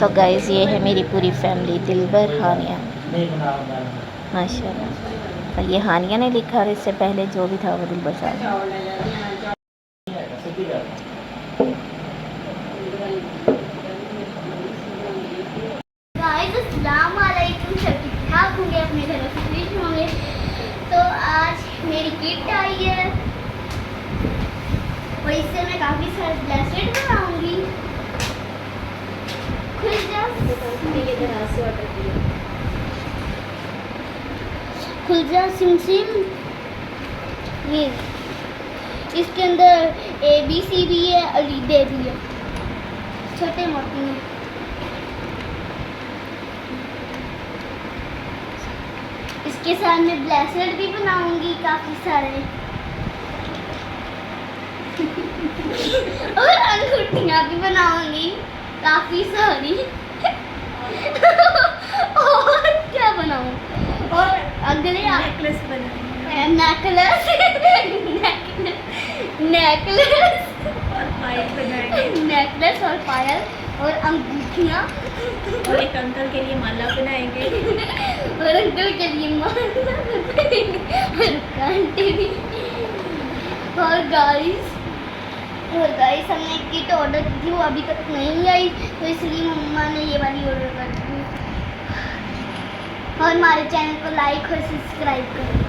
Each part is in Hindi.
तो गाइस ये है मेरी पूरी फैमिली, दिलबर, हानिया, माशाल्लाह। और ये हानिया ने लिखा और इससे पहले जो भी था वो दिलबर साहब। अस्सलाम वालेकुम, सब ठीक ठाक होंगे, अपने घरों से खुश होंगे। तो आज मेरी किट आई है और इससे मैं काफ़ी सारे ब्रेसलेट बनाऊंगी। खुल जा, खुल जा सिम सिम। ये इसके अंदर ABC भी है और D भी है, छोटे मोटे हैं। इसके साथ मैं ब्रेसलेट भी बनाऊंगी काफी सारे और अंगूठियां भी बनाऊंगी काफी सारी और क्या बनाऊं, और अगले नेकलेस बनाऊंगी, नेकलेस और पायल और अंगूठियां, और एक अंकल के लिए माला बनाएंगे और अंकल के लिए माला बनाएंगे और कांटे भी। और गाइस हमने किट ऑर्डर की थी, वो अभी तक नहीं आई, तो इसलिए मम्मा ने ये वाली ऑर्डर कर दी। और हमारे चैनल को लाइक और सब्सक्राइब करें।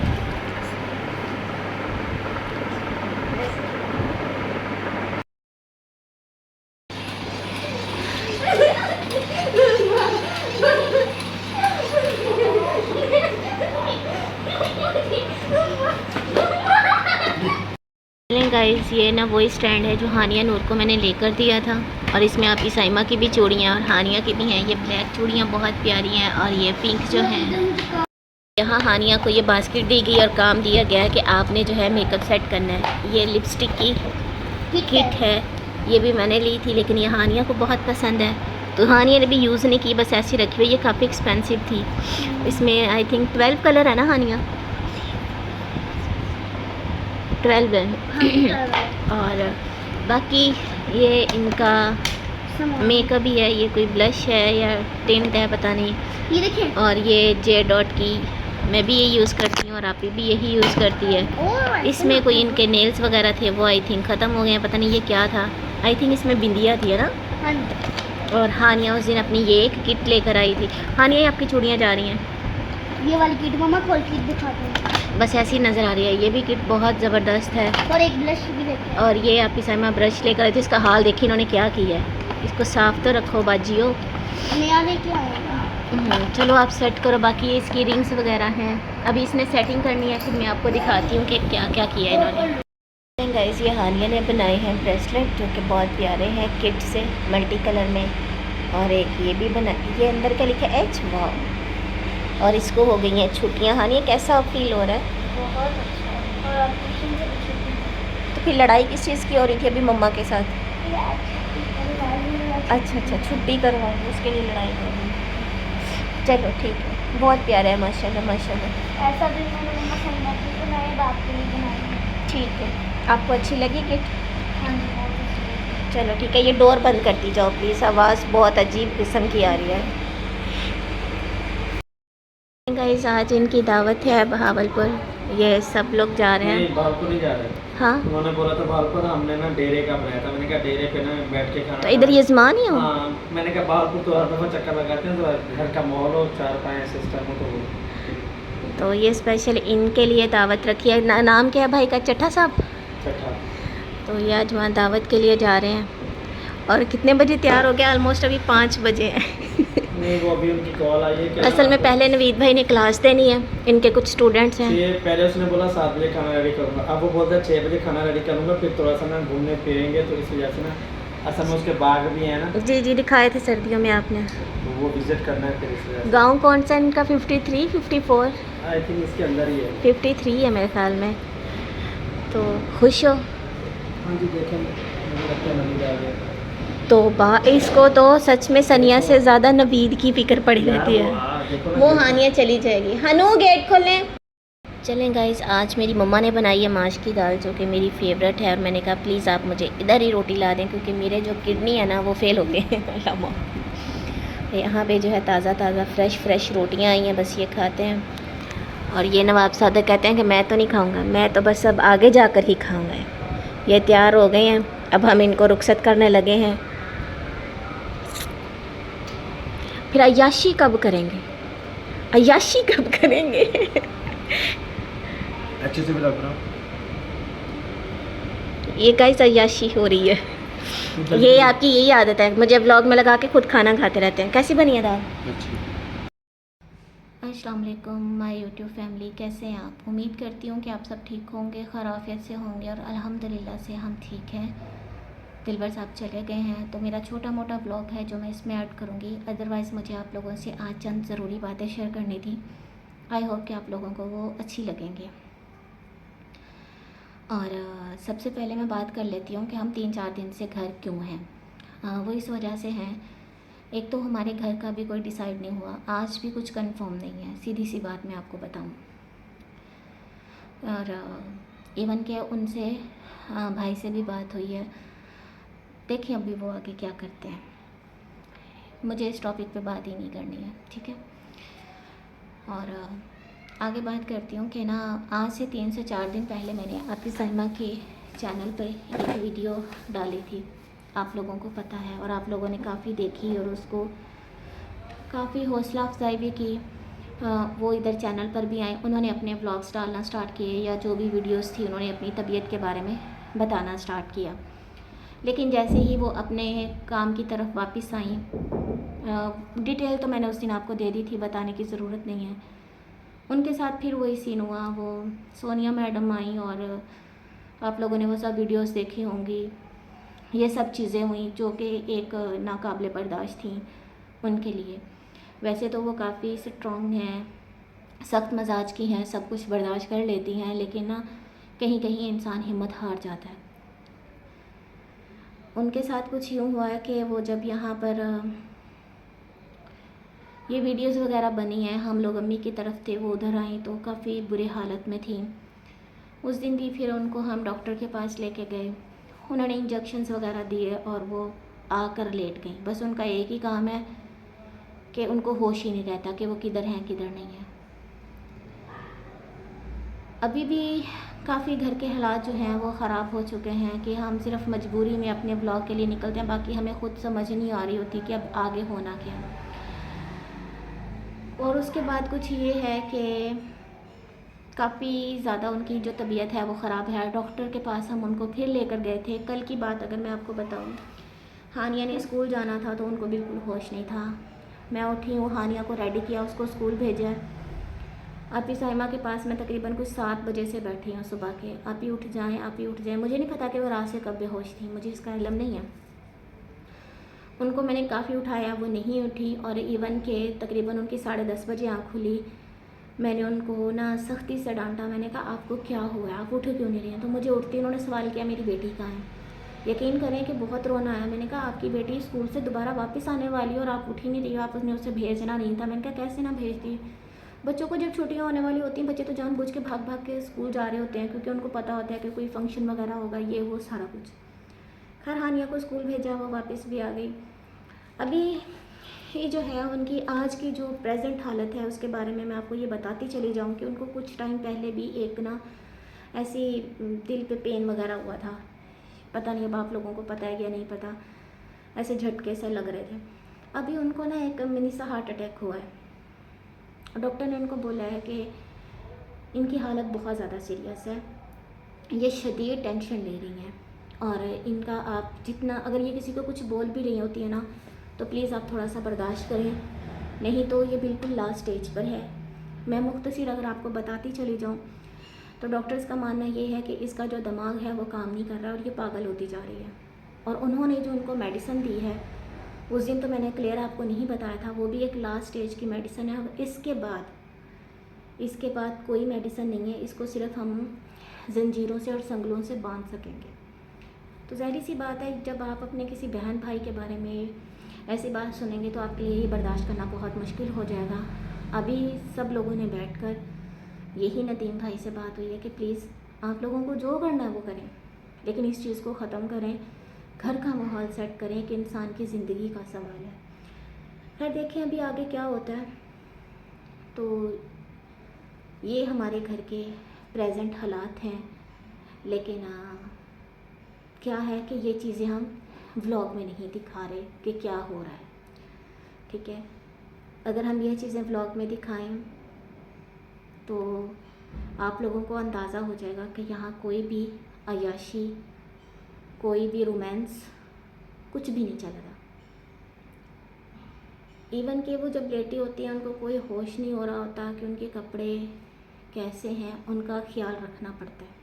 गाइस ये ना वही स्टैंड है जो हानिया नूर को मैंने लेकर दिया था, और इसमें आपकी साइमा की भी चूड़ियाँ और हानिया की भी हैं। ये ब्लैक चूड़ियाँ बहुत प्यारी हैं, और ये पिंक जो हैं। यहाँ हानिया को ये बास्केट दी गई और काम दिया गया है कि आपने जो है मेकअप सेट करना है। ये लिपस्टिक की किट है, ये भी मैंने ली थी, लेकिन ये हानिया को बहुत पसंद है तो हानिया ने भी यूज़ नहीं की, बस ऐसी रखी हुई। ये काफ़ी एक्सपेंसिव थी। इसमें आई थिंक 12 कलर है ना हानिया, 12 है। और बाकी ये इनका मेकअप भी है, ये कोई ब्लश है या टिंट है पता नहीं, ये देखिए। और ये J.Dot की मैं भी ये यूज़ करती हूँ और आप भी यही यूज़ करती है। इसमें कोई इनके नेल्स वगैरह थे, वो आई थिंक ख़त्म हो गए हैं, पता नहीं ये क्या था। आई थिंक इसमें बिंदिया थी, है ना। और हानिया उस दिन अपनी ये एक किट लेकर आई थी। हानिया ये आपकी चूड़ियाँ जा रही हैं, ये वाली किट मम्मा खोल के दिखाते हैं, बस ऐसी नज़र आ रही है। ये भी किट बहुत ज़बरदस्त है। और एक ब्रश भी देखिए। और ये आपकी साइमा ब्रश लेकर आई थी, इसका हाल देखिए इन्होंने क्या किया है। इसको साफ़ तो रखो बाजियो, नया लेके आऊँगा। चलो आप सेट करो। बाकी ये इसकी रिंग्स वगैरह हैं, अभी इसने सेटिंग करनी है, फिर मैं आपको दिखाती हूँ कि क्या क्या किया है इन्होंने। गाइस ये हानिया ने बनाए हैं ब्रेसलेट जो कि बहुत प्यारे हैं, किट से मल्टी कलर में। और एक ये भी बना, ये अंदर क्या लिखा है H, वाह। और इसको हो गई हैं छुट्टियाँ। हानिया कैसा फील हो रहा है? बहुत अच्छा। और आप तो फिर लड़ाई किस चीज़ की हो रही थी अभी मम्मा के साथ? अच्छा, छुट्टी करवाऊँ उसके लिए लड़ाई हो रही। चलो ठीक है, बहुत प्यारा है माशाल्लाह माशाल्लाह। ऐसा भी मैंने मम्मा सलमा की बनाई, बाप के लिए बनाई। ठीक है, आपको अच्छी लगी किट? हाँ जी, बहुत अच्छी। चलो ठीक है, ये डोर बंद करती जाओ प्लीज़, आवाज़ बहुत अजीब किस्म की आ रही है। गाइस आज इनकी दावत है बहावलपुर, ये सब लोग जा रहे हैं। बहावलपुर नहीं जा रहे। हाँ, उन्होंने बोला था बहावलपुर, हमने ना डेरे का बनाया था। मैंने कहा डेरे पे ना बैठ के खाना। तो इधर यजमान ही हो? हाँ, मैंने कहा बहावलपुर तो हर दफ़ा चक्कर लगाते हैं, तो घर का माहौल हो, 4-5 सिस्टम हो तो ये स्पेशल इनके लिए दावत रखी है। नाम क्या है भाई का? चट्टा साहब। चट्टा। तो ये आज वहाँ दावत के लिए जा रहे हैं। और कितने बजे तैयार हो गया? ऑलमोस्ट अभी 5 बजे हैं। नहीं, वो अभी उनकी कॉल आई है कि असल में पहले नवीद भाई ने क्लास देनी है, इनके कुछ स्टूडेंट्स हैं। पहले उसने बोला 7 बजे खाना रेडी करूँगा, अब वो बोलता है 6 बजे खाना रेडी करूँगा, फिर थोड़ा सा ना घूमने फिरेंगे, तो इस वजह से ना असल में उसके बाग भी हैं ना। जी दिखाए थे सर्दियों में आपने, तो वो विजिट करना है, फिर इस वजह से। गांव कौन सा इनका? 53, 54? आई थिंक इसके अंदर ही है। 53 है मेरे ख्याल में। तो खुश हो? हाँ जी, देखेंगे, मुझे लगता है नवीद आ गया। तो इसको तो सच में सनिया से ज़्यादा नवीद की फ़िक्र पड़ी रहती है। वो हानिया चली जाएगी। हनु गेट खोलें। चलें गाइस, आज मेरी मम्मा ने बनाई है माश की दाल जो कि मेरी फेवरेट है, और मैंने कहा प्लीज़ आप मुझे इधर ही रोटी ला दें क्योंकि मेरे जो किडनी है ना वो फेल हो गए हैं। यहाँ पे जो है ताज़ा फ्रेश रोटियाँ आई हैं, बस ये खाते हैं। और ये नवाबजादा कहते हैं कि मैं तो नहीं खाऊंगा, मैं तो बस अब आगे जाकर ही खाऊंगा। ये तैयार हो गए हैं, अब हम इनको रुखसत करने लगे हैं। फिर अय्याशी कब करेंगे, अय्याशी कब करेंगे? अच्छे से मिला करो। ये गाइस अय्याशी हो रही है। ये आपकी यही आदत है, मुझे व्लॉग में लगा के खुद खाना खाते रहते हैं। कैसी बनी है दाल? अस्सलाम वालेकुम माय यूट्यूब फैमिली, कैसे हैं आप? उम्मीद करती हूँ कि आप सब ठीक होंगे, खैरियत से होंगे, और अल्हम्दुलिल्लाह से हम ठीक हैं। दिलबर साहब चले गए हैं तो मेरा छोटा मोटा ब्लॉग है जो मैं इसमें ऐड करूँगी। अदरवाइज़ मुझे आप लोगों से आज चंद ज़रूरी बातें शेयर करनी थी। आई होप कि आप लोगों को वो अच्छी लगेंगी। और सबसे पहले मैं बात कर लेती हूँ कि हम 3-4 दिन से घर क्यों हैं। वो इस वजह से हैं, एक तो हमारे घर का भी कोई डिसाइड नहीं हुआ, आज भी कुछ कंफर्म नहीं है, सीधी सी बात मैं आपको बताऊँ। और इवन के उनसे भाई से भी बात हुई है, देखिए अभी वो आगे क्या करते हैं। मुझे इस टॉपिक पे बात ही नहीं करनी है, ठीक है। और आगे बात करती हूँ कि ना, आज से 3 से 4 दिन पहले मैंने आपकी साइमा के चैनल पर एक वीडियो डाली थी, आप लोगों को पता है, और आप लोगों ने काफ़ी देखी और उसको काफ़ी हौसला अफजाई भी की। वो इधर चैनल पर भी आए, उन्होंने अपने व्लॉग्स डालना स्टार्ट किए, या जो भी वीडियोस थी उन्होंने अपनी तबीयत के बारे में बताना स्टार्ट किया। लेकिन जैसे ही वो अपने काम की तरफ वापस आई, डिटेल तो मैंने उस दिन आपको दे दी थी, बताने की ज़रूरत नहीं है। उनके साथ फिर वही सीन हुआ, वो सोनिया मैडम आई और आप लोगों ने वो सब वीडियोस देखी होंगी। ये सब चीज़ें हुई जो कि एक नाकाबिले बर्दाश्त थी उनके लिए। वैसे तो वो काफ़ी स्ट्रॉन्ग हैं, सख्त मजाज की हैं, सब कुछ बर्दाश्त कर लेती हैं, लेकिन ना कहीं कहीं इंसान हिम्मत हार जाता है। उनके साथ कुछ यूँ हुआ है कि वो जब यहाँ पर ये वीडियोस वगैरह बनी हैं, हम लोग अम्मी की तरफ थे, वो उधर आई तो काफ़ी बुरी हालत में थी। उस दिन भी फिर उनको हम डॉक्टर के पास लेके गए, उन्होंने इंजेक्शन्स वगैरह दिए और वो आकर लेट गई। बस उनका एक ही काम है कि उनको होश ही नहीं रहता कि वो किधर हैं किधर नहीं है। अभी भी काफ़ी घर के हालात जो हैं वो ख़राब हो चुके हैं कि हम सिर्फ मजबूरी में अपने ब्लॉग के लिए निकलते हैं, बाकी हमें खुद समझ नहीं आ रही होती कि अब आगे होना क्या है। और उसके बाद कुछ ये है कि काफ़ी ज़्यादा उनकी जो तबीयत है वो ख़राब है। डॉक्टर के पास हम उनको फिर लेकर गए थे। कल की बात अगर मैं आपको बताऊं, हानिया ने स्कूल जाना था तो उनको बिल्कुल होश नहीं था। मैं उठी हूँ, हानिया को रेडी किया, उसको स्कूल भेजा। आप ही साइमा के पास मैं तकरीबन कुछ 7 बजे से बैठी हूँ सुबह के, आप ही उठ जाएँ, आप ही उठ जाएँ। मुझे नहीं पता कि वो रात से कब बेहोश थी, मुझे इसका इल्म नहीं है। उनको मैंने काफ़ी उठाया, वो नहीं उठी, और इवन के तकरीबन उनकी 10:30 बजे आँख खुली। मैंने उनको ना सख्ती से डांटा, मैंने कहा आपको क्या हुआ है, आप उठ क्यों नहीं रही हैं? तो मुझे उठती उन्होंने सवाल किया मेरी बेटी कहाँ है। यकीन करें कि बहुत रोना आया। मैंने कहा आपकी बेटी स्कूल से दोबारा वापस आने वाली और आप उठ ही नहीं रही हो, आपने उसे भेजना नहीं था। मैंने कहा कैसे ना भेजती, बच्चों को जब छुट्टियाँ होने वाली होती हैं बच्चे तो जानबूझ के भाग भाग के स्कूल जा रहे होते हैं, क्योंकि उनको पता होता है कि कोई फंक्शन वगैरह होगा, ये वो सारा कुछ। खैर हानिया को स्कूल भेजा, वो वापस भी आ गई। अभी ये जो है उनकी आज की जो प्रेजेंट हालत है उसके बारे में मैं आपको ये बताती चली जाऊँ कि उनको कुछ टाइम पहले भी एक ना ऐसी दिल पे पेन वगैरह हुआ था, पता नहीं अब आप लोगों को पता है या नहीं पता, ऐसे झटके से लग रहे थे। अभी उनको ना एक मिनी सा हार्ट अटैक हुआ है। डॉक्टर ने उनको बोला है कि इनकी हालत बहुत ज़्यादा सीरियस है, ये शदीद टेंशन ले रही हैं, और इनका आप जितना, अगर ये किसी को कुछ बोल भी रही होती है ना तो प्लीज़ आप थोड़ा सा बर्दाश्त करें, नहीं तो ये बिल्कुल लास्ट स्टेज पर है। मैं मुख्तसर अगर आपको बताती चली जाऊँ तो डॉक्टर्स का मानना ये है कि इसका जो दिमाग है वो काम नहीं कर रहा और ये पागल होती जा रही है। और उन्होंने जो उनको मेडिसिन दी है, उस दिन तो मैंने क्लियर आपको नहीं बताया था, वो भी एक लास्ट स्टेज की मेडिसिन है। इसके बाद कोई मेडिसिन नहीं है, इसको सिर्फ हम जंजीरों से और संगलों से बांध सकेंगे। तो ज़ाहिर सी बात है, जब आप अपने किसी बहन भाई के बारे में ऐसी बात सुनेंगे तो आपके लिए ये बर्दाश्त करना बहुत मुश्किल हो जाएगा। अभी सब लोगों ने बैठकर यही नदीम भाई से बात हुई है कि प्लीज़ आप लोगों को जो करना है वो करें, लेकिन इस चीज़ को ख़त्म करें, घर का माहौल सेट करें कि इंसान की ज़िंदगी का सवाल है। खैर देखें अभी आगे क्या होता है। तो ये हमारे घर के प्रेजेंट हालात हैं, लेकिन क्या है कि ये चीज़ें हम व्लॉग में नहीं दिखा रहे कि क्या हो रहा है, ठीक है। अगर हम ये चीज़ें व्लॉग में दिखाएं तो आप लोगों को अंदाज़ा हो जाएगा कि यहाँ कोई भी अय्याशी, कोई भी रोमांस, कुछ भी नहीं चल रहा। इवन कि वो जब लेटी होती हैं उनको कोई होश नहीं हो रहा होता कि उनके कपड़े कैसे हैं, उनका ख्याल रखना पड़ता है।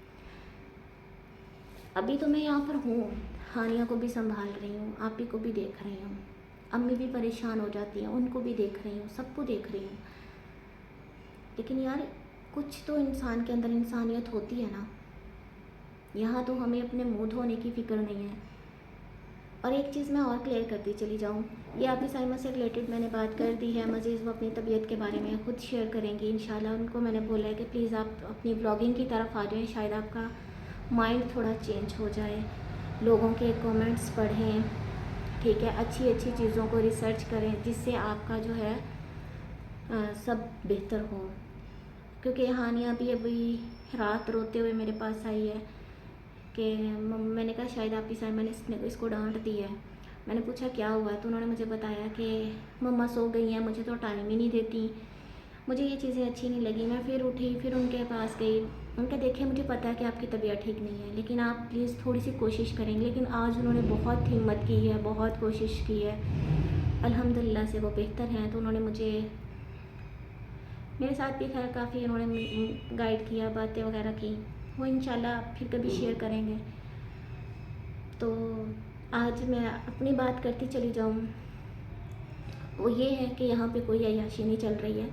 अभी तो मैं यहाँ पर हूँ, हानिया को भी संभाल रही हूँ, आप ही को भी देख रही हूँ, अम्मी भी परेशान हो जाती हैं, उनको भी देख रही हूँ, सबको देख रही हूँ। लेकिन यार कुछ तो इंसान के अंदर इंसानियत होती है ना। यहाँ तो हमें अपने मुँह धोने की फ़िक्र नहीं है। और एक चीज़ मैं और क्लियर करती चली जाऊँ, ये आपकी साइमा से रिलेटेड मैंने बात कर दी है। मज़ीद वो अपनी तबीयत के बारे में खुद शेयर करेंगी इंशाल्लाह। उनको मैंने बोला है कि प्लीज़ आप अपनी ब्लॉगिंग की तरफ आ जाएँ, शायद आपका माइंड थोड़ा चेंज हो जाए, लोगों के कमेंट्स पढ़ें, ठीक है, अच्छी अच्छी चीज़ों को रिसर्च करें, जिससे आपका जो है सब बेहतर हो। क्योंकि हानिया भी अभी रात रोते हुए मेरे पास आई है कि मैंने कहा शायद आपकी साइमा ने इसको डांट दी है। मैंने पूछा क्या हुआ, तो उन्होंने मुझे बताया कि मम्मा सो गई हैं, मुझे तो टाइम ही नहीं देती, मुझे ये चीज़ें अच्छी नहीं लगी। मैं फिर उठी, फिर उनके पास गई, उनका देखिए मुझे पता है कि आपकी तबीयत ठीक नहीं है, लेकिन आप प्लीज़ थोड़ी सी कोशिश करेंगे। लेकिन आज उन्होंने बहुत हिम्मत की है, बहुत कोशिश की है, अल्हम्दुलिल्लाह से वो बेहतर हैं। तो उन्होंने मुझे, मेरे साथ भी खैर काफ़ी उन्होंने गाइड किया, बातें वगैरह की, वो इंशाल्लाह फिर कभी शेयर करेंगे। तो आज मैं अपनी बात करती चली जाऊँ, वो ये है कि यहाँ पे कोई अय्याशी नहीं चल रही है।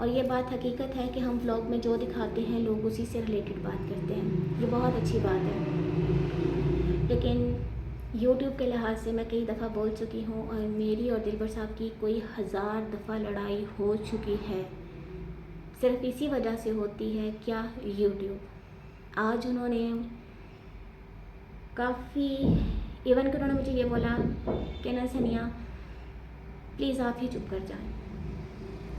और ये बात हकीकत है कि हम व्लॉग में जो दिखाते हैं लोग उसी से रिलेटेड बात करते हैं, ये बहुत अच्छी बात है। लेकिन YouTube के लिहाज से मैं कई दफ़ा बोल चुकी हूँ, और मेरी और दिलबर साहब की कोई 1000 दफ़ा लड़ाई हो चुकी है, सिर्फ इसी वजह से होती है क्या, YouTube। आज उन्होंने काफ़ी, इवन कि उन्होंने मुझे ये बोला कि ना सनिया प्लीज़ आप ही चुप कर जाएं।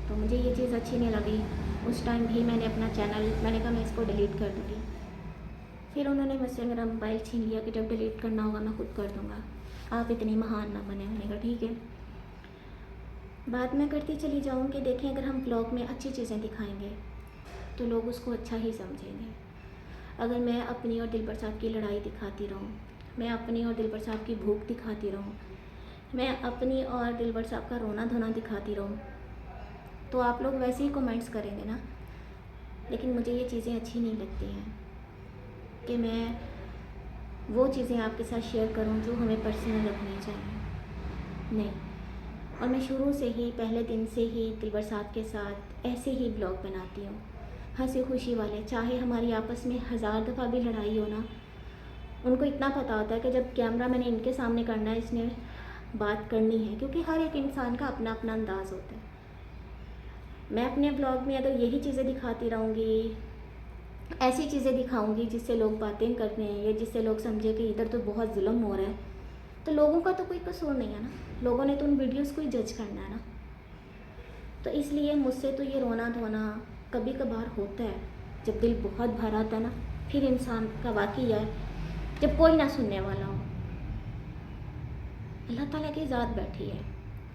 तो मुझे ये चीज़ अच्छी नहीं लगी। उस टाइम भी मैंने अपना चैनल, मैंने कहा मैं इसको डिलीट कर दूँगी। फिर उन्होंने मुझसे मेरा मोबाइल छीन लिया कि जब डिलीट करना होगा मैं खुद कर दूँगा, आप इतनी महान ना बने। मैंने कहा ठीक है। बात मैं करती चली जाऊँ कि देखें अगर हम ब्लॉग में अच्छी चीज़ें दिखाएंगे तो लोग उसको अच्छा ही समझेंगे। अगर मैं अपनी और दिलबर साहब की लड़ाई दिखाती रहूँ, मैं अपनी और दिलबर साहब की भूख दिखाती रहूँ, मैं अपनी और दिलबर साहब का रोना धोना दिखाती रहूँ, तो आप लोग वैसे ही कमेंट्स करेंगे ना। लेकिन मुझे ये चीज़ें अच्छी नहीं लगती हैं कि मैं वो चीज़ें आपके साथ शेयर करूं जो हमें पर्सनल रखनी चाहिए, नहीं। और मैं शुरू से ही, पहले दिन से ही दिलबर साहब के साथ ऐसे ही ब्लॉग बनाती हूँ, हंसी खुशी वाले। चाहे हमारी आपस में 1000 दफ़ा भी लड़ाई हो ना, उनको इतना पता होता है कि जब कैमरा मैंने इनके सामने करना है, इसने बात करनी है, क्योंकि हर एक इंसान का अपना अपना अंदाज़ होता है। मैं अपने ब्लॉग में अगर यही चीज़ें दिखाती रहूँगी, ऐसी चीज़ें दिखाऊंगी जिससे लोग बातें कर रहे हैं या जिससे लोग समझे कि इधर तो बहुत जुल्म हो रहा है, तो लोगों का तो कोई कसूर नहीं है ना, लोगों ने तो उन वीडियोस को ही जज करना है ना। तो इसलिए मुझसे तो ये रोना धोना कभी कभार होता है, जब दिल बहुत भर आता है ना, फिर इंसान का वाकई है जब कोई ना सुनने वाला हो। अल्लाह ताला की ज़ात बैठी है,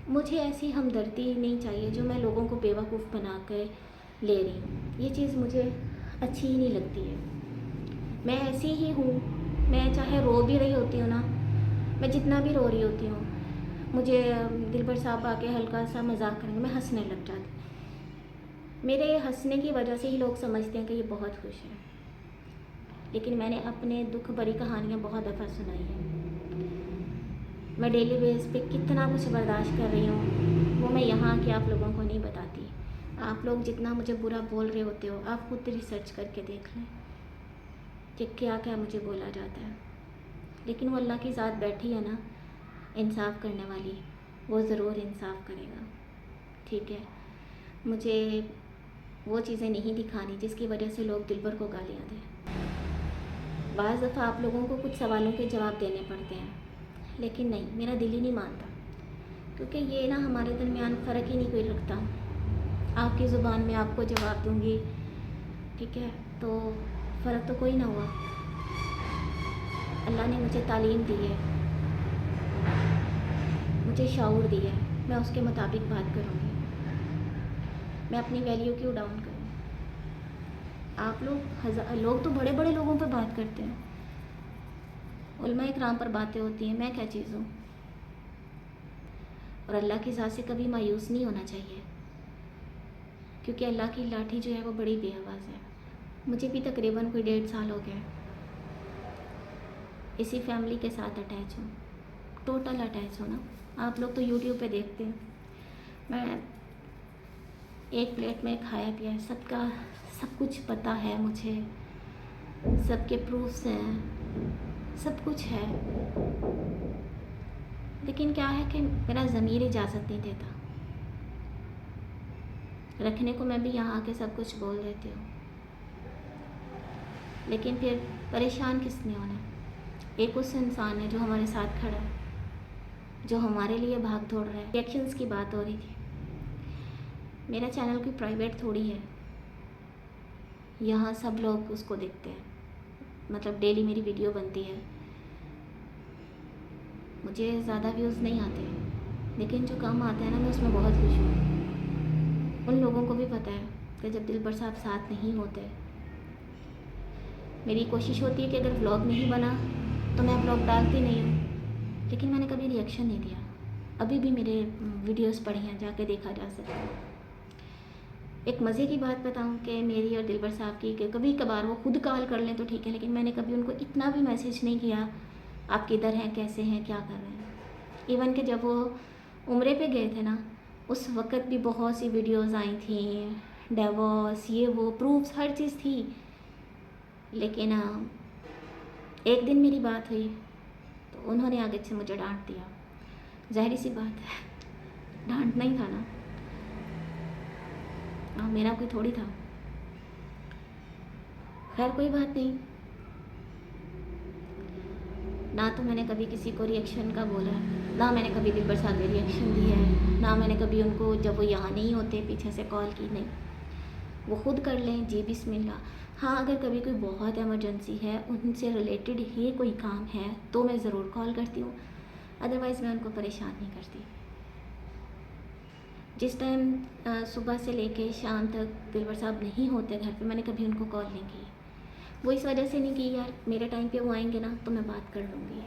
मुझे ऐसी हमदर्दी नहीं चाहिए जो मैं लोगों को बेवकूफ़ बना कर ले रही हूँ। ये चीज़ मुझे अच्छी ही नहीं लगती है। मैं ऐसी ही हूँ, मैं चाहे रो भी रही होती हूँ ना, मैं जितना भी रो रही होती हूँ, मुझे दिलबर साहब आके हल्का सा मजाक करेंगे, मैं हंसने लग जाती। मेरे हंसने की वजह से ही लोग समझते हैं कि ये बहुत खुश है। लेकिन मैंने अपने दुख भरी कहानियाँ बहुत दफ़ा सुनाई हैं। मैं डेली बेस पे कितना कुछ बर्दाश्त कर रही हूँ, वो मैं यहाँ के आप लोगों को नहीं बताती। आप लोग जितना मुझे बुरा बोल रहे होते हो, आप खुद रिसर्च करके देख लें कि क्या क्या मुझे बोला जाता है। लेकिन वो अल्लाह की ज़ात बैठी है ना, इंसाफ़ करने वाली, वो ज़रूर इंसाफ़ करेगा, ठीक है। मुझे वो चीज़ें नहीं दिखानी जिसकी वजह से लोग दिलबर को गालियाँ दें। बाज़ दफ़ा आप लोगों को कुछ सवालों के जवाब देने पड़ते हैं, लेकिन नहीं, मेरा दिल ही नहीं मानता। क्योंकि ये ना हमारे दरमियान फ़र्क ही नहीं कोई रखता। आपकी ज़ुबान में आपको जवाब दूँगी, ठीक है, तो फ़र्क तो कोई ना हुआ। अल्लाह ने मुझे तालीम दी है, मुझे शऊर दिया है, मैं उसके मुताबिक बात करूँगी। मैं अपनी वैल्यू क्यों डाउन करूँ? आप लोग तो बड़े बड़े लोगों पे बात करते हैं, उलमा इकराम पर बातें होती हैं, मैं क्या चीज़ हूँ? और अल्लाह की ज़ात से कभी मायूस नहीं होना चाहिए, क्योंकि अल्लाह की लाठी जो है वो बड़ी बेआवाज़ है। मुझे भी तकरीबन कोई 1.5 साल हो गया इसी फैमिली के साथ अटैच हूँ, टोटल अटैच हूँ ना। आप लोग तो यूट्यूब पे देखते हैं, मैं एक प्लेट में खाया पिया है, सबका सब कुछ पता है मुझे, सबके प्रूफ्स हैं, सब कुछ है। लेकिन क्या है कि मेरा ज़मीर इजाज़त नहीं देता रखने को। मैं भी यहाँ आके सब कुछ बोल देती हूँ, लेकिन फिर परेशान किसने होना है? एक उस इंसान है जो हमारे साथ खड़ा है, जो हमारे लिए भाग दौड़ रहा है। रिएक्शंस की बात हो रही थी। मेरा चैनल कोई प्राइवेट थोड़ी है, यहाँ सब लोग उसको देखते हैं, मतलब डेली मेरी वीडियो बनती है। मुझे ज़्यादा व्यूज़ नहीं आते, लेकिन जो कम आते हैं ना, मैं उसमें बहुत खुश हूँ। उन लोगों को भी पता है कि जब दिलबर साहब साथ नहीं होते, मेरी कोशिश होती है कि अगर व्लॉग नहीं बना तो मैं व्लॉग डालती नहीं हूँ, लेकिन मैंने कभी रिएक्शन नहीं दिया। अभी भी मेरे वीडियोस पड़ी हैं, जाके देखा जा सकता है। एक मज़े की बात बताऊं कि मेरी और दिलबर साहब की, कि कभी कभार वो खुद कॉल कर लें तो ठीक है, लेकिन मैंने कभी उनको इतना भी मैसेज नहीं किया आप किधर हैं, कैसे हैं, क्या कर रहे हैं। इवन कि जब वो उम्रे पे गए थे ना, उस वक़्त भी बहुत सी वीडियोस आई थी, डिवोर्स, ये वो प्रूफ्स, हर चीज़ थी। लेकिन एक दिन मेरी बात हुई तो उन्होंने आगे से मुझे डांट दिया। ज़ाहिर सी बात है, डांटना ही था ना, मेरा कोई थोड़ी था। खैर कोई बात नहीं, ना तो मैंने कभी किसी को रिएक्शन का बोला है, ना मैंने कभी दिलबर साहब में रिएक्शन दिया है, ना मैंने कभी उनको जब वो यहाँ नहीं होते पीछे से कॉल की। नहीं, वो खुद कर लें जी बिस्मिल्लाह। हाँ, अगर कभी कोई बहुत इमरजेंसी है, उनसे रिलेटेड ही कोई काम है तो मैं ज़रूर कॉल करती हूँ, अदरवाइज़ मैं उनको परेशान नहीं करती। जिस टाइम सुबह से लेके शाम तक दिलबर साहब नहीं होते घर पे, मैंने कभी उनको कॉल नहीं की। वो इस वजह से नहीं की, यार मेरे टाइम पे वो आएंगे ना तो मैं बात कर लूँगी,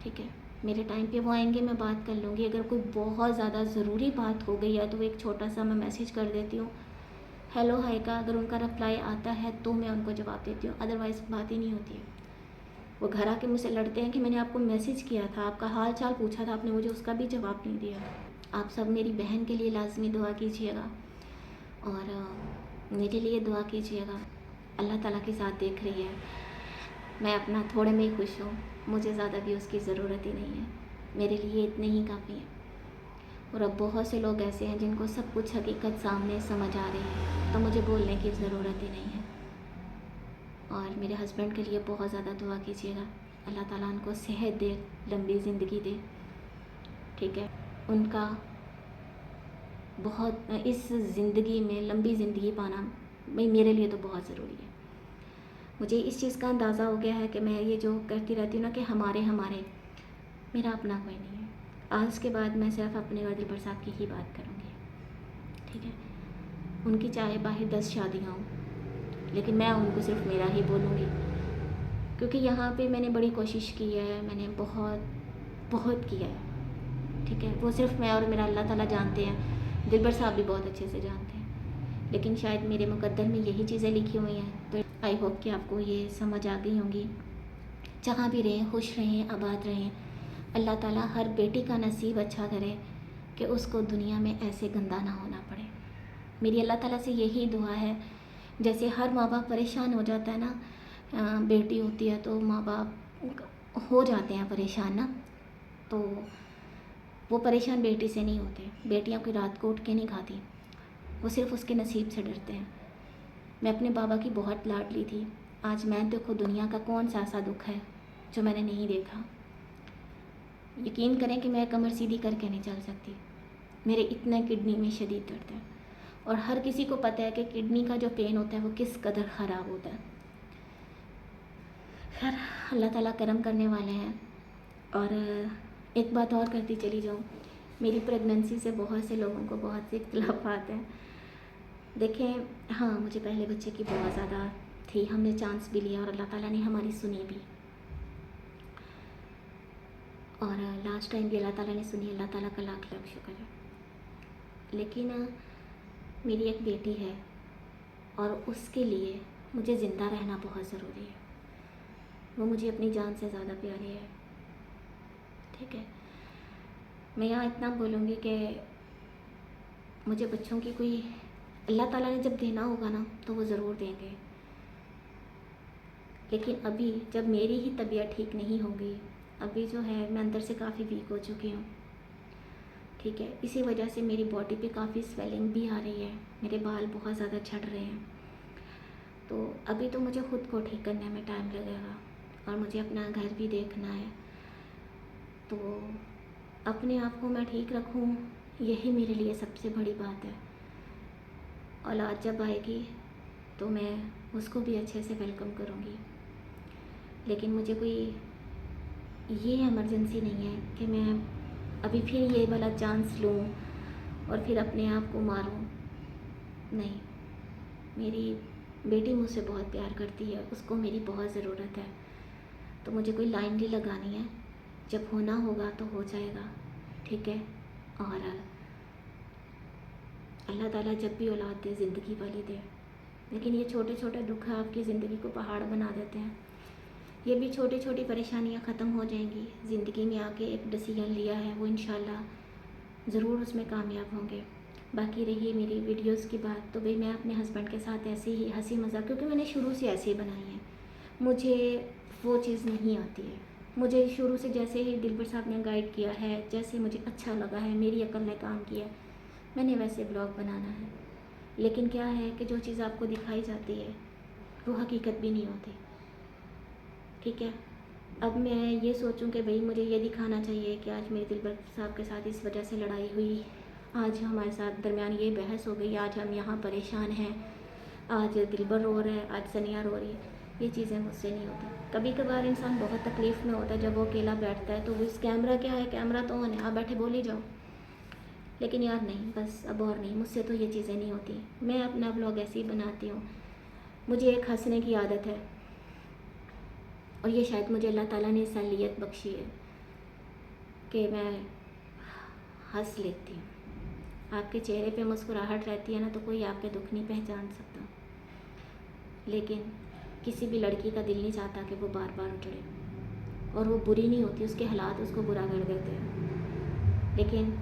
ठीक है, मेरे टाइम पे वो आएंगे, मैं बात कर लूँगी। अगर कोई बहुत ज़्यादा ज़रूरी बात हो गई है तो एक छोटा सा मैं मैसेज कर देती हूँ, हेलो हाय का, अगर उनका रिप्लाई आता है तो मैं उनको जवाब देती हूँ, अदरवाइज़ बात ही नहीं होती है। वो घर आके मुझसे लड़ते हैं कि मैंने आपको मैसेज किया था, आपका हाल चाल पूछा था, आपने मुझे उसका भी जवाब नहीं दिया। आप सब मेरी बहन के लिए लाजमी दुआ कीजिएगा और मेरे लिए दुआ कीजिएगा। अल्लाह ताला की ज़ात देख रही है, मैं अपना थोड़े में ही खुश हूँ, मुझे ज़्यादा भी उसकी ज़रूरत ही नहीं है, मेरे लिए इतने ही काफ़ी है। और अब बहुत से लोग ऐसे हैं जिनको सब कुछ हकीकत सामने समझ आ रही है, तो मुझे बोलने की ज़रूरत ही नहीं है। और मेरे हस्बैंड के लिए बहुत ज़्यादा दुआ कीजिएगा, अल्लाह ताला उनको सेहत दे, लंबी ज़िंदगी दे, ठीक है। उनका बहुत इस ज़िंदगी में लंबी ज़िंदगी पाना भाई मेरे लिए तो बहुत ज़रूरी है। मुझे इस चीज़ का अंदाज़ा हो गया है कि मैं ये जो करती रहती हूँ ना कि हमारे मेरा अपना कोई नहीं है। आज के बाद मैं सिर्फ अपने और दिलबर साहब की ही बात करूँगी, ठीक है। उनकी चाहे बाहर 10 शादियाँ हों, लेकिन मैं उनको सिर्फ मेरा ही बोलूँगी, क्योंकि यहाँ पे मैंने बड़ी कोशिश की है, मैंने बहुत किया है, ठीक है। वो सिर्फ मैं और मेरा अल्लाह ताला जानते हैं, दिलबर साहब भी बहुत अच्छे से जानते हैं, लेकिन शायद मेरे मुकद्दर में यही चीज़ें लिखी हुई हैं। तो आई होप कि आपको ये समझ आ गई होंगी। जहाँ भी रहें खुश रहें, आबाद रहें। अल्लाह ताला हर बेटी का नसीब अच्छा करे कि उसको दुनिया में ऐसे गंदा ना होना पड़े। मेरी अल्लाह ताला से यही दुआ है। जैसे हर माँ बाप परेशान हो जाता है ना, बेटी होती है तो माँ बाप हो जाते हैं परेशान ना, तो वो परेशान बेटी से नहीं होते। बेटियाँ कोई रात को उठ के नहीं खाती, वो सिर्फ उसके नसीब से डरते हैं। मैं अपने बाबा की बहुत लाडली थी, आज मैं देखो दुनिया का कौन सा ऐसा दुख है जो मैंने नहीं देखा। यकीन करें कि मैं कमर सीधी करके नहीं चल सकती, मेरे इतना किडनी में शदीद दर्द है। और हर किसी को पता है कि किडनी का जो पेन होता है वो किस कदर ख़राब होता है। खैर अल्लाह ताला करम करने वाले हैं। और एक बात और करती चली जाऊँ, मेरी प्रेगनेंसी से बहुत से लोगों को बहुत से इख्तिलाफ़ात हैं। देखें, हाँ मुझे पहले बच्चे की बहुत ज़्यादा थी, हमने चांस भी लिया और अल्लाह ताला ने हमारी सुनी भी, और लास्ट टाइम भी अल्लाह ताला ने सुनी, अल्लाह ताला का लाख लाख शुक्र है। लेकिन मेरी एक बेटी है और उसके लिए मुझे ज़िंदा रहना बहुत ज़रूरी है। वो मुझे अपनी जान से ज़्यादा प्यारी है, ठीक है। मैं यहाँ इतना बोलूँगी कि मुझे बच्चों की कोई, अल्लाह ताला ने जब देना होगा ना तो वो ज़रूर देंगे। लेकिन अभी जब मेरी ही तबीयत ठीक नहीं होगी, अभी जो है मैं अंदर से काफ़ी वीक हो चुकी हूँ, ठीक है। इसी वजह से मेरी बॉडी पे काफ़ी स्वेलिंग भी आ रही है, मेरे बाल बहुत ज़्यादा झड़ रहे हैं। तो अभी तो मुझे ख़ुद को ठीक करने में टाइम लगेगा और मुझे अपना घर भी देखना है। तो अपने आप को मैं ठीक रखूँ, यही मेरे लिए सबसे बड़ी बात है। औलाद जब आएगी तो मैं उसको भी अच्छे से वेलकम करूँगी। लेकिन मुझे कोई ये इमरजेंसी नहीं है कि मैं अभी फिर ये वाला चांस लूँ और फिर अपने आप को मारूँ। नहीं, मेरी बेटी मुझसे बहुत प्यार करती है, उसको मेरी बहुत ज़रूरत है। तो मुझे कोई लाइन नहीं लगानी है, जब होना होगा तो हो जाएगा, ठीक है। और अल्लाह ताला जब भी औलाद दे ज़िंदगी वाली दे। लेकिन ये छोटे छोटे दुख आपकी ज़िंदगी को पहाड़ बना देते हैं। ये भी छोटी छोटी परेशानियां ख़त्म हो जाएंगी। ज़िंदगी में आके एक डिसीजन लिया है, वो इंशाल्लाह ज़रूर उसमें कामयाब होंगे। बाकी रही मेरी वीडियोस की बात, तो भाई मैं अपने हस्बैंड के साथ ऐसे ही हंसी मजाक, क्योंकि मैंने शुरू से ऐसे ही बनाई है, मुझे वो चीज़ नहीं आती है। मुझे शुरू से जैसे ही दिलबर साहब ने गाइड किया है, जैसे मुझे अच्छा लगा है, मेरी अकल ने काम किया, मैंने वैसे ब्लॉग बनाना है। लेकिन क्या है कि जो चीज़ आपको दिखाई जाती है वो हकीकत भी नहीं होती, ठीक है। अब मैं ये सोचूं कि भाई मुझे ये दिखाना चाहिए कि आज मेरे दिलबर साहब के साथ इस वजह से लड़ाई हुई, आज हमारे साथ दरमियान ये बहस हो गई, आज हम यहाँ परेशान हैं, आज दिलबर रो रहा है, आज सनिया रो रही है, ये चीज़ें मुझसे नहीं होती। कभी कभार इंसान बहुत तकलीफ़ में होता है जब वो अकेला बैठता है, तो वो इस कैमरा क्या है, कैमरा तो ऑन है, आप बैठे बोल ही जाओ। लेकिन यार नहीं, बस अब और नहीं, मुझसे तो ये चीज़ें नहीं होती। मैं अपना ब्लॉग ऐसे ही बनाती हूँ। मुझे एक हंसने की आदत है और ये शायद मुझे अल्लाह ताला ने सहूलियत बख्शी है कि मैं हंस लेती हूँ। आपके चेहरे पे मुस्कुराहट रहती है ना, तो कोई आपके दुख नहीं पहचान सकता। लेकिन किसी भी लड़की का दिल नहीं चाहता कि वो बार बार उजड़े, और वो बुरी नहीं होती, उसके हालात उसको बुरा कर देते हैं। लेकिन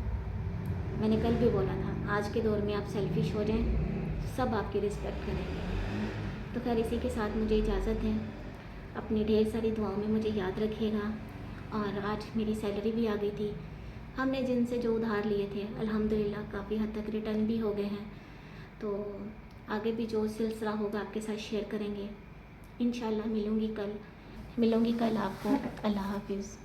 मैंने कल भी बोला था, आज के दौर में आप सेल्फिश हो जाएं, सब आपकी रिस्पेक्ट करेंगे। तो खैर इसी के साथ मुझे इजाज़त है। अपनी ढेर सारी दुआओं में मुझे याद रखिएगा। और आज मेरी सैलरी भी आ गई थी। हमने जिनसे जो उधार लिए थे अल्हम्दुलिल्लाह काफ़ी हद तक रिटर्न भी हो गए हैं। तो आगे भी जो सिलसिला होगा आपके साथ शेयर करेंगे। इंशाल्लाह मिलूँगी कल आपको। अल्लाह हाफिज़।